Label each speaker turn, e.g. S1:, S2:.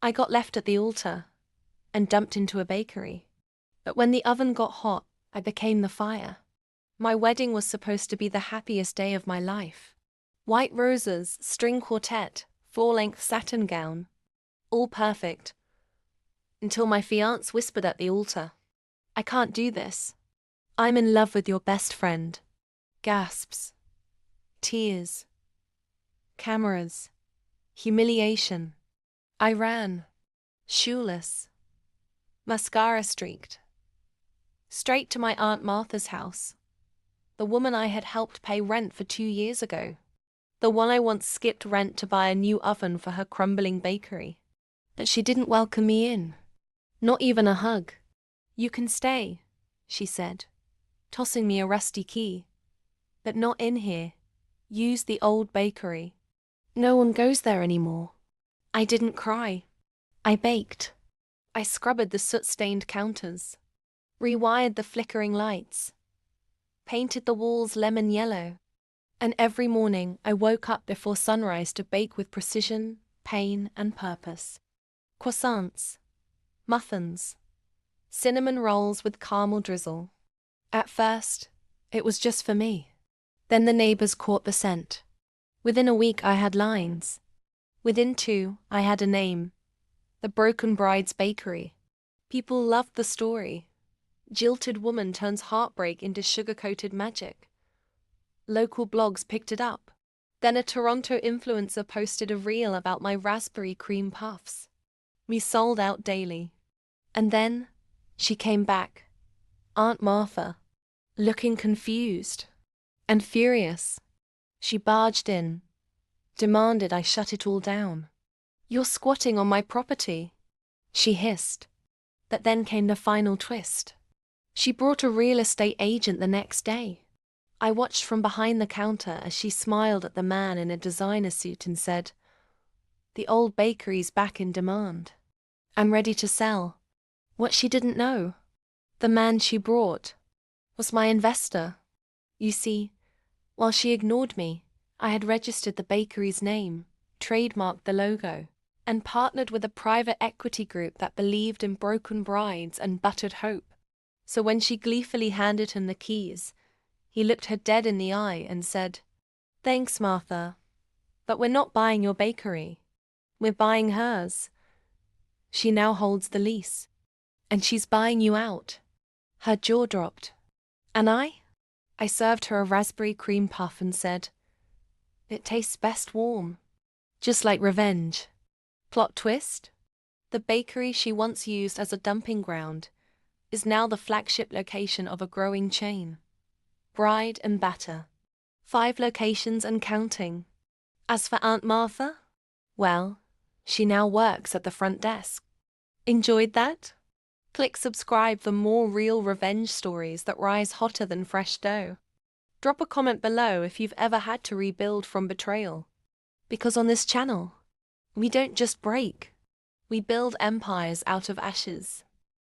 S1: I got left at the altar and dumped into a bakery. But when the oven got hot, I became the fire. My wedding was supposed to be the happiest day of my life. White roses, string quartet, full-length satin gown. All perfect. Until my fiancé whispered at the altar, "I can't do this. I'm in love with your best friend." Gasps. Tears. Cameras. Humiliation. I ran. Shoeless. Mascara streaked. Straight to my Aunt Martha's house. The woman I had helped pay rent for 2 years ago. The one I once skipped rent to buy a new oven for her crumbling bakery. But she didn't welcome me in. Not even a hug. "You can stay," she said, tossing me a rusty key. "But not in here. Use the old bakery. No one goes there anymore." I didn't cry. I baked. I scrubbed the soot-stained counters, rewired the flickering lights, painted the walls lemon yellow, and every morning I woke up before sunrise to bake with precision, pain, and purpose. Croissants, muffins, cinnamon rolls with caramel drizzle. At first, it was just for me. Then the neighbors caught the scent. Within a week I had lines. Within 2, I had a name. The Broken Bride's Bakery. People loved the story. Jilted woman turns heartbreak into sugar-coated magic. Local blogs picked it up. Then a Toronto influencer posted a reel about my raspberry cream puffs. We sold out daily. And then, she came back. Aunt Martha. Looking confused. And furious. She barged in. Demanded I shut it all down. "You're squatting on my property," she hissed. But then came the final twist. She brought a real estate agent the next day. I watched from behind the counter as she smiled at the man in a designer suit and said, "The old bakery's back in demand. I'm ready to sell." What she didn't know, the man she brought, was my investor. You see, while she ignored me, I had registered the bakery's name, trademarked the logo, and partnered with a private equity group that believed in broken brides and buttered hope. So when she gleefully handed him the keys, he looked her dead in the eye and said, "Thanks, Martha, but we're not buying your bakery. We're buying hers. She now holds the lease. And she's buying you out." Her jaw dropped. And I served her a raspberry cream puff and said, "It tastes best warm." Just like revenge. Plot twist? The bakery she once used as a dumping ground is now the flagship location of a growing chain. Bride and batter. 5 locations and counting. As for Aunt Martha, well, she now works at the front desk. Enjoyed that? Click subscribe for more real revenge stories that rise hotter than fresh dough. Drop a comment below if you've ever had to rebuild from betrayal. Because on this channel, we don't just break, we build empires out of ashes.